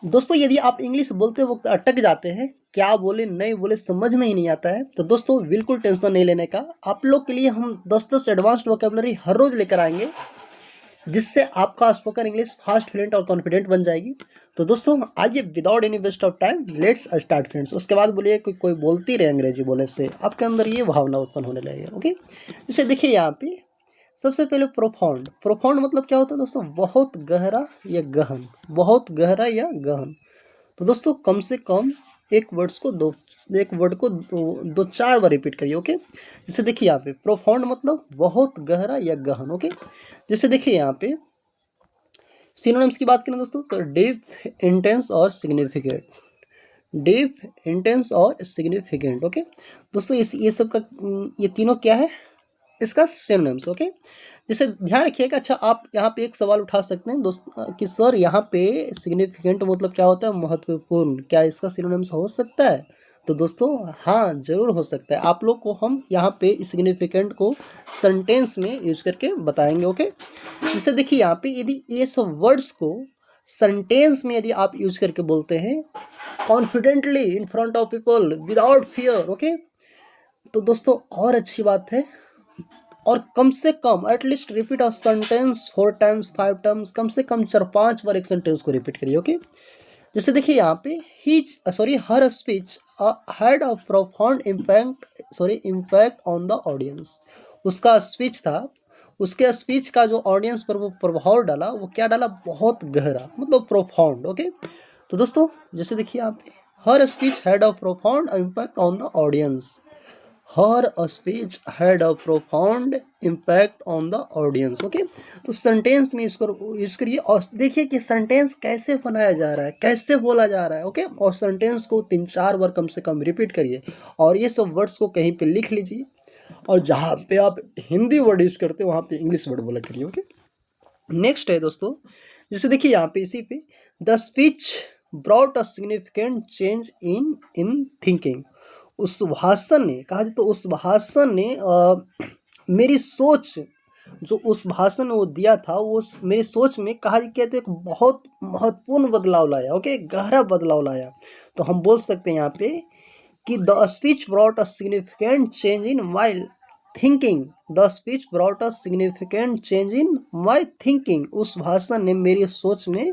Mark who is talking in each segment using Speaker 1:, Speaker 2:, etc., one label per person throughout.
Speaker 1: दोस्तों यदि आप इंग्लिश बोलते वक्त अटक जाते हैं, क्या बोले नहीं बोले समझ में ही नहीं आता है, तो दोस्तों बिल्कुल टेंशन नहीं लेने का। आप लोग के लिए हम 10-10 एडवांस्ड वोकेबलरी हर रोज लेकर आएंगे, जिससे आपका स्पोकन इंग्लिश फास्ट, फ्लुएंट और कॉन्फिडेंट बन जाएगी। तो दोस्तों आइए, without any waste of time let's start friends. उसके बाद बोलिए कोई बोलती रहे अंग्रेजी बोलने से आपके अंदर ये भावना उत्पन्न होने लगेगी। ओके, जैसे देखिए यहाँ पे सबसे पहले प्रोफाउंड। प्रोफाउंड मतलब क्या होता है दोस्तों? बहुत गहरा या गहन, बहुत गहरा या गहन। तो दोस्तों कम से कम एक वर्ड को दो चार बार रिपीट करिए। ओके, जैसे देखिए यहाँ पे प्रोफाउंड मतलब बहुत गहरा या गहन। ओके, जैसे देखिए यहाँ पे सिनोनिम्स की बात करें दोस्तों, तो डीप, इंटेंस और सिग्निफिकेंट। डीप, इंटेंस और सिग्निफिकेंट। ओके दोस्तों, ये सब का ये तीनों क्या है? इसका सिनोनिम्स। ओके, जैसे ध्यान रखिएगा। अच्छा, आप यहाँ पे एक सवाल उठा सकते हैं दोस्त कि सर यहाँ पे सिग्निफिकेंट मतलब क्या होता है? महत्वपूर्ण। क्या इसका सिनोनिम्स हो सकता है? तो दोस्तों हाँ, जरूर हो सकता है। आप लोग को हम यहाँ पे सिग्निफिकेंट को सेंटेंस में यूज करके बताएंगे। ओके, जैसे देखिए यहाँ पे यदि ये सब वर्ड्स को सेंटेंस में यदि आप यूज करके बोलते हैं confidently in front of people without fear, okay, तो दोस्तों और अच्छी बात है। और कम से कम at least repeat a sentence 4 times 5 times, कम से कम 4-5 बार एक सेंटेंस को रिपीट करिए। ओके, जैसे देखिए यहाँ पे her speech had a profound impact on the audience. उसका स्पीच था, उसके स्पीच का जो ऑडियंस पर वो प्रभाव डाला, वो क्या डाला? बहुत गहरा, मतलब प्रोफाउंड। ओके, तो दोस्तों जैसे देखिए यहाँ पे her speech had a profound impact on the audience. Her speech had a profound impact on the audience. Okay, तो सेंटेंस में इसको यूज करिए और देखिए कि सेंटेंस कैसे बनाया जा रहा है, कैसे बोला जा रहा है। ओके, और सेंटेंस को 3-4 बार कम से कम रिपीट करिए और ये सब वर्ड्स को कहीं पे लिख लीजिए। और जहाँ पे आप हिंदी वर्ड यूज करते हो वहाँ पे इंग्लिश वर्ड बोला करिए। ओके, नेक्स्ट है दोस्तों, जैसे देखिए यहाँ पे इसी पे the speech brought a significant change in thinking. उस भाषण ने, कहा जाए तो उस भाषण ने मेरी सोच, जो उस भाषण में वो दिया था, वो मेरी सोच में कहा कहते एक बहुत महत्वपूर्ण बदलाव लाया। ओके, गहरा बदलाव लाया। तो हम बोल सकते हैं यहाँ पे कि the speech brought a significant change in my thinking. The speech brought a significant change in my thinking. उस भाषण ने मेरी सोच में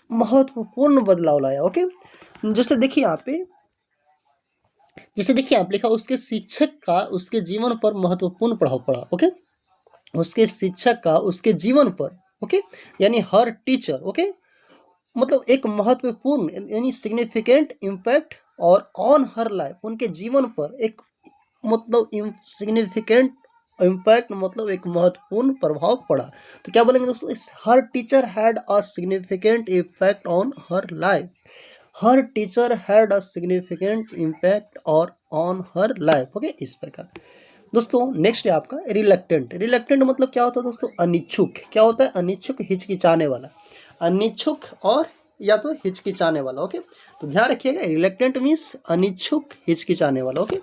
Speaker 1: महत्वपूर्ण बदलाव लाया। ओके, जैसे देखिए यहाँ पे आप लिखा उसके शिक्षक का उसके जीवन पर महत्वपूर्ण प्रभाव पड़ा। ओके, उसके शिक्षक का उसके जीवन पर, ओके, यानी हर टीचर, ओके, मतलब एक महत्वपूर्ण यानी सिग्निफिकेंट इम्पैक्ट और ऑन हर लाइफ, उनके जीवन पर एक मतलब सिग्निफिकेंट इम्पैक्ट मतलब एक महत्वपूर्ण प्रभाव पड़ा। तो क्या बोलेंगे दोस्तों? Her teacher had a significant effect on her life. Her teacher had a significant impact और ऑन हर लाइफ। ओके, इस प्रकार। दोस्तों नेक्स्ट है आपका रिलक्टेंट। रिलक्टेंट मतलब क्या होता है दोस्तों? अनिच्छुक। क्या होता है? अनिच्छुक, हिचकिचाने वाला। अनिच्छुक और या तो हिचकिचाने वाला। ओके, तो ध्यान रखिएगा, रिलक्टेंट मीन्स अनिच्छुक, हिचकिचाने वाला। ओके,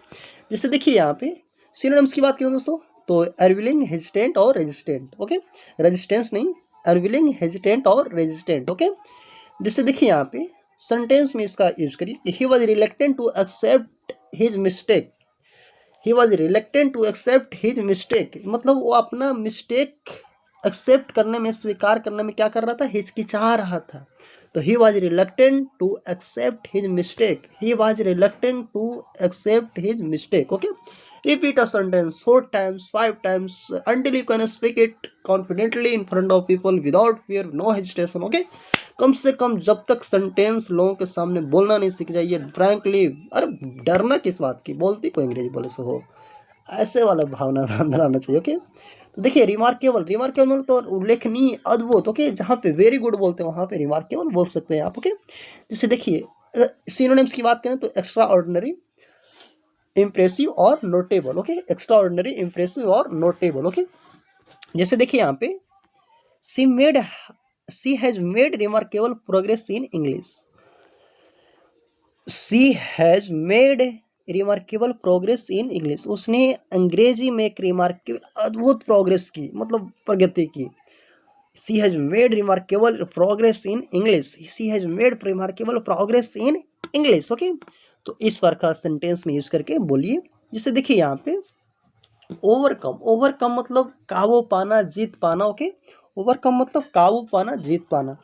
Speaker 1: जैसे देखिए यहाँ पे सिनोनिम्स की बात करें दोस्तों, तो अनविलिंग, हेजिटेंट और रेजिस्टेंट। ओके, रेजिस्टेंस नहीं, अनविलिंग, हेजिटेंट और रेजिस्टेंट। ओके, जैसे देखिए यहाँ पे सेंटेंस में इसका यूज करिए। He was reluctant to accept his mistake. He was reluctant to accept his mistake, मतलब वो अपना मिस्टेक एक्सेप्ट करने में, स्वीकार करने में क्या कर रहा था? हिचकिचा रहा था। तो he was reluctant to accept his mistake. He was reluctant to accept his mistake. Okay, repeat a sentence 4 times 5 times until you can speak it confidently in front of people without fear, no hesitation. Okay, कम से कम जब तक sentence लोगों के सामने बोलना नहीं सीख जाइए फ्रैंकली, अरे डरना किस बात की, बोलती कोई अंग्रेजी बोले से हो, ऐसे वाला भावना अंदर आना चाहिए। ओके, तो देखिए रिमार्केबल। रिमार्केबल तो उल्लेखनीय, अद्भुत। ओके, जहाँ पे वेरी गुड बोलते हैं वहाँ पे रिमार्केबल बोल सकते हैं आप। ओके, जैसे देखिए सिनोनिम्स की बात करें तो एक्स्ट्रा ऑर्डिनरी, इम्प्रेसिव और notable. Okay, extra ordinary, impressive और नोटेबल। ओके, जैसे देखिए यहाँ पे she has made remarkable progress in English. She has made remarkable progress in English. उसने अंग्रेजी में एक रिमार्केबल, अद्भुत प्रोग्रेस की, मतलब प्रगति की। She has made remarkable progress in English, she has made remarkable progress in English. Okay, तो इस प्रकार सेंटेंस में यूज करके बोलिए। जैसे देखिए यहाँ पे ओवरकम, ओवरकम मतलब काबू पाना, जीत पाना। ओके, ओवरकम मतलब काबू पाना, जीत पाना।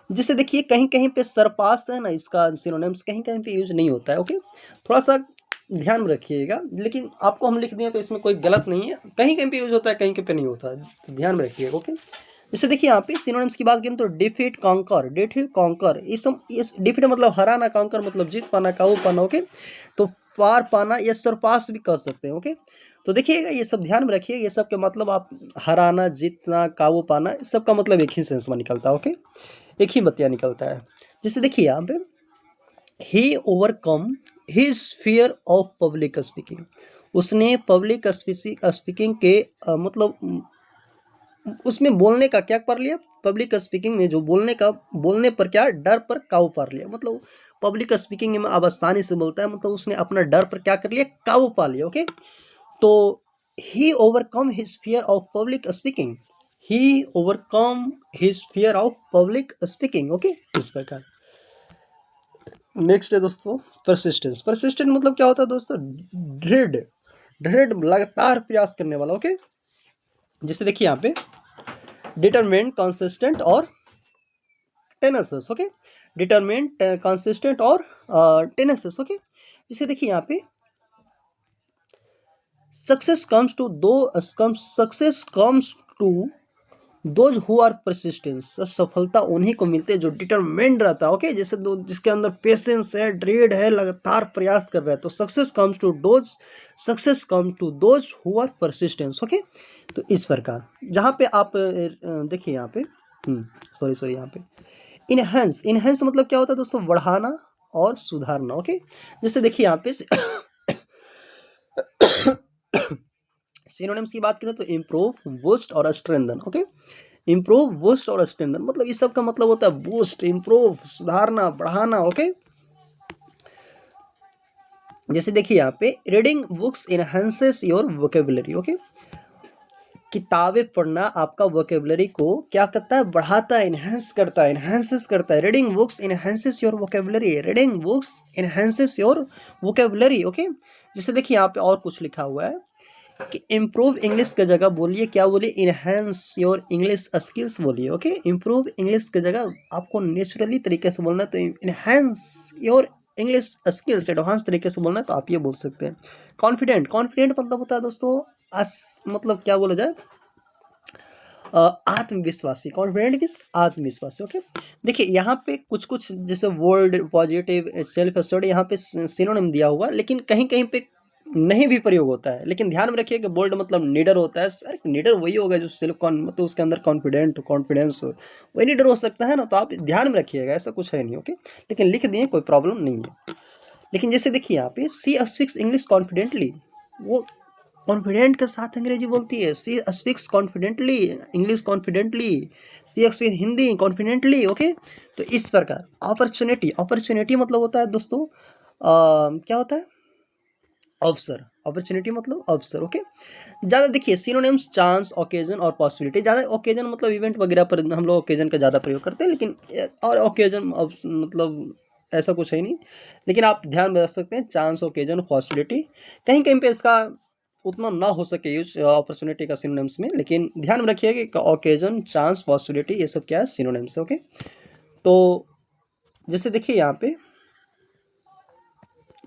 Speaker 1: जैसे देखिए कहीं कहीं पे सरपास है ना, इसका सिनोनिम्स कहीं कहीं पे यूज नहीं होता है। ओके, थोड़ा सा ध्यान में रखिएगा, लेकिन आपको हम लिख दिए तो इसमें कोई गलत नहीं है, कहीं कहीं पे यूज होता है, कहीं कहीं पे नहीं होता है, तो ध्यान में रखिएगा। ओके, जैसे देखिए यहाँ पे सिनोनिम्स की बात करें तो डिफीट, कॉन्कर, डिफीट, कॉन्कर, इस डिफीट मतलब हराना, कॉन्कर मतलब जीत पाना, काबू पाना। ओके, तो पार पाना या सरपास भी कर सकते हैं। ओके, तो देखिएगा ये सब ध्यान में रखिए, ये सब के मतलब आप हराना, जीतना, काबू पाना, इस सब का मतलब एक ही सेंस में निकलता है। ओके, एक ही बतिया निकलता है। जैसे देखिए यहाँ पे he overcome his fear of public speaking, उसने पब्लिक स्पीकिंग के मतलब उसमें बोलने का क्या कर लिया, पब्लिक स्पीकिंग में जो बोलने पर क्या डर पर काबू पा लिया। मतलब पब्लिक स्पीकिंग में अब आसानी से बोलता है, मतलब उसने अपना डर पर क्या कर लिया, काबू पा लिया। ओके, तो he overcome his fear of public speaking, he overcome his fear of public speaking। Okay, इस प्रकार। नेक्स्ट है दोस्तों परसिस्टेंस, परसिस्टेंट मतलब क्या होता है दोस्तों, दृढ़, दृढ़ लगातार प्रयास करने वाला। ओके, जैसे देखिए यहाँ पे डिटरमिनेंट, कंसिस्टेंट और टेनेसियस। ओके, डिटरमिनेंट, कंसिस्टेंट और टेनेसियस। ओके, जैसे देखिए यहाँ पे success comes to those who are persistent, सफलता उन्हीं को मिलती है जो डिटरमिनेंट रहता है। ओके, जैसे जिसके अंदर पेशेंस है, ड्रीड है, लगातार प्रयास कर रहा है, तो success comes to those who are persistent. Okay, तो इस प्रकार जहाँ पे आप देखिए यहाँ पे सॉरी यहाँ पे इनहेंस, इनहेंस मतलब क्या होता है दोस्तों, बढ़ाना और सुधारना। ओके, जैसे देखिए यहाँ पे सिनोनिम्स की बात करें तो इम्प्रूव, बूस्ट और स्ट्रेंथन। ओके, इम्प्रूव, बूस्ट और स्ट्रेंथन मतलब इस सब का मतलब होता है बूस्ट, इम्प्रूव, सुधारना, बढ़ाना। ओके, जैसे देखिए यहाँ पे reading books enhances your vocabulary. Okay, किताबें पढ़ना आपका वोकेबुलरी को क्या करता है, बढ़ाता है, इनहेंस करता है, इनहेंसेस करता है। Reading books enhances your vocabulary, reading books enhances your vocabulary. Okay, जैसे देखिए यहाँ पे और कुछ लिखा हुआ है कि इम्प्रूव इंग्लिश की जगह बोलिए क्या, बोलिए इनहेंस योर इंग्लिश स्किल्स बोलिए। ओके, इम्प्रूव इंग्लिश की जगह आपको नेचुरली तरीके से बोलना है, तो enhance your English skills, advance तरीके से बोलना है, तो आप ये बोल सकते हैं। कॉन्फिडेंट, कॉन्फिडेंट मतलब होता है दोस्तों मतलब क्या बोला जाए, आत्मविश्वासी, कॉन्फिडेंट किस, आत्मविश्वासी। ओके, देखिए यहाँ पे कुछ कुछ जैसे वर्ड, पॉजिटिव, सेल्फ स्टडी, यहाँ पे सिनोनिम दिया हुआ, लेकिन कहीं कहीं पे नहीं भी प्रयोग होता है। लेकिन ध्यान में रखिए कि बोल्ड मतलब नीडर होता है। सर नीडर वही होगा जो सेल्फ मतलब उसके अंदर कॉन्फिडेंट, कॉन्फिडेंस हो, वही नीडर हो सकता है ना, तो आप ध्यान में रखिएगा, ऐसा कुछ है नहीं। ओके, लेकिन लिख दिए कोई प्रॉब्लम नहीं है। लेकिन जैसे देखिए यहाँ पे सी स्पीक्स इंग्लिश कॉन्फिडेंटली, वो कॉन्फिडेंट के साथ अंग्रेजी बोलती है। She speaks confidently English, confidently she speaks Hindi confidently. Okay, तो इस प्रकार अपॉर्चुनिटी, अपॉर्चुनिटी मतलब होता है दोस्तों क्या होता है, अवसर, अपॉर्चुनिटी मतलब अवसर। ओके, ज़्यादा देखिए सिनोनिम्स चांस, ओकेजन और पॉसिबिलिटी। ज़्यादा ओकेजन मतलब इवेंट वगैरह पर हम लोग ओकेजन का ज़्यादा प्रयोग करते हैं, लेकिन और ओकेजन मतलब ऐसा कुछ है नहीं, लेकिन आप ध्यान में रख सकते हैं चांस, ओकेजन, पॉसिबिलिटी। कहीं कहीं पे इसका उतना ना हो सके यूज अपॉर्चुनिटी का सिनोनिम्स में, लेकिन ध्यान में रखिए कि ओकेजन, चांस, पॉसिबिलिटी ये सब क्या है, सिनोनिम्स। ओके, तो जैसे देखिए यहाँ पे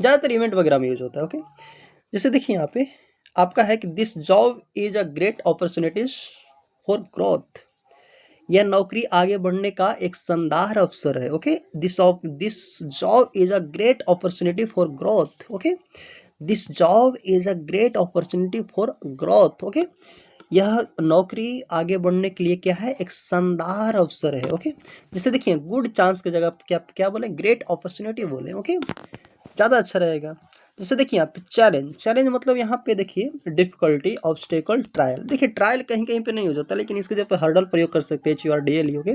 Speaker 1: ज़्यादातर इवेंट वगैरह में यूज होता है। ओके, जैसे देखिए यहाँ पे आपका है कि this job is a great opportunities for growth, यह नौकरी आगे बढ़ने का एक शानदार अवसर है। Okay, this job is a great opportunity for growth. Okay, this job is a great opportunity for growth. Okay, यह नौकरी आगे बढ़ने के लिए क्या है, एक शानदार अवसर है। ओके, जैसे देखिए गुड चांस की जगह क्या क्या बोले, ग्रेट अपॉर्चुनिटी बोले। ओके, ज़्यादा अच्छा रहेगा। जैसे देखिए यहाँ पे चैलेंज, चैलेंज मतलब यहाँ पे देखिए डिफिकल्टी, ऑब्स्टेकल, ट्रायल। देखिए ट्रायल कहीं कहीं पे नहीं हो जाता, लेकिन इसके जगह पे हर्डल प्रयोग कर सकते हैं, HURDL। ओके,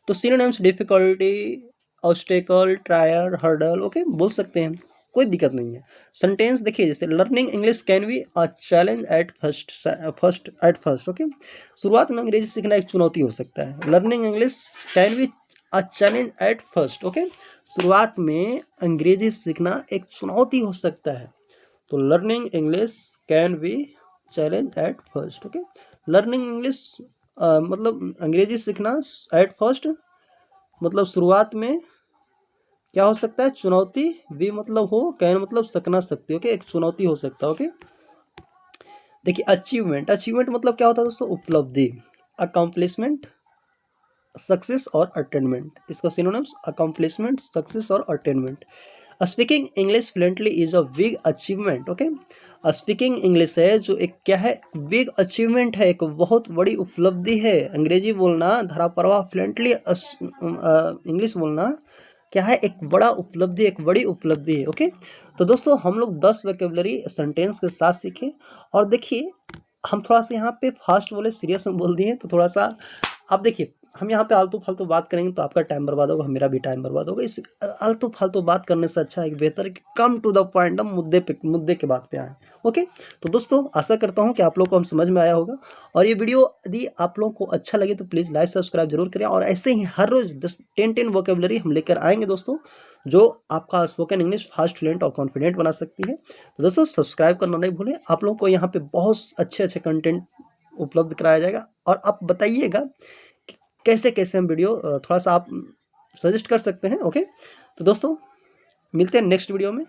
Speaker 1: तो synonyms difficulty, obstacle, trial, hurdle. Okay, बोल सकते हैं। कोई दिक्कत नहीं है। सेंटेंस देखिए, जैसे learning English can be a challenge at first. Okay, शुरुआत में अंग्रेजी सीखना एक चुनौती हो सकता है। Learning English can be a challenge at first. Okay, शुरुआत में अंग्रेजी सीखना एक चुनौती हो सकता है। तो learning English can be challenge at first. Okay, learning English मतलब अंग्रेजी सीखना एट फर्स्ट मतलब शुरुआत में क्या हो सकता है, चुनौती। भी मतलब हो, कैन मतलब सकना, सकती। ओके, एक चुनौती हो सकता है। ओके, देखिए अचीवमेंट मतलब क्या होता है दोस्तों, उपलब्धि, अकम्पलिशमेंट, सक्सेस और अटेनमेंट। इसका सिनोनिम्स अकम्पलिशमेंट, सक्सेस और attainment. Speaking English fluently is a big achievement. Okay, speaking English है जो एक क्या है, बिग अचीवमेंट है, एक बहुत बड़ी उपलब्धि है। अंग्रेजी बोलना धाराप्रवाह फ्लुएंटली इंग्लिश बोलना क्या है, एक बड़ा उपलब्धि, एक बड़ी उपलब्धि है। ओके, तो दोस्तों हम लोग 10 वोकैबुलरी सेंटेंस के साथ सीखे। और देखिए हम थोड़ा सा यहाँ पे फास्ट बोले, सीरियस में बोल दिए, तो थोड़ा सा आप देखिए, हम यहाँ पे आलतू फालतू बात करेंगे तो आपका टाइम बर्बाद होगा, मेरा भी टाइम बर्बाद होगा। इस आलतू फालतू बात करने से अच्छा है, बेहतर है कि कम टू द पॉइंट, हम मुद्दे के बात पे आए। ओके, तो दोस्तों आशा करता हूँ कि आप लोग को हम समझ में आया होगा। और ये वीडियो यदि आप लोगों को अच्छा लगे तो प्लीज़ लाइक सब्सक्राइब जरूर करें। और ऐसे ही हर रोज़ 10 वोकैबुलरी हम लेकर आएंगे दोस्तों, जो आपका स्पोकन इंग्लिश फास्ट, फ्लुएंट और कॉन्फिडेंट बना सकती है। तो दोस्तों सब्सक्राइब करना नहीं भूलें। आप लोगों को यहाँ पे बहुत अच्छे अच्छे कंटेंट उपलब्ध कराया जाएगा। और आप बताइएगा कि कैसे कैसे हम वीडियो थोड़ा सा आप सजेस्ट कर सकते हैं। ओके, तो दोस्तों मिलते हैं नेक्स्ट वीडियो में।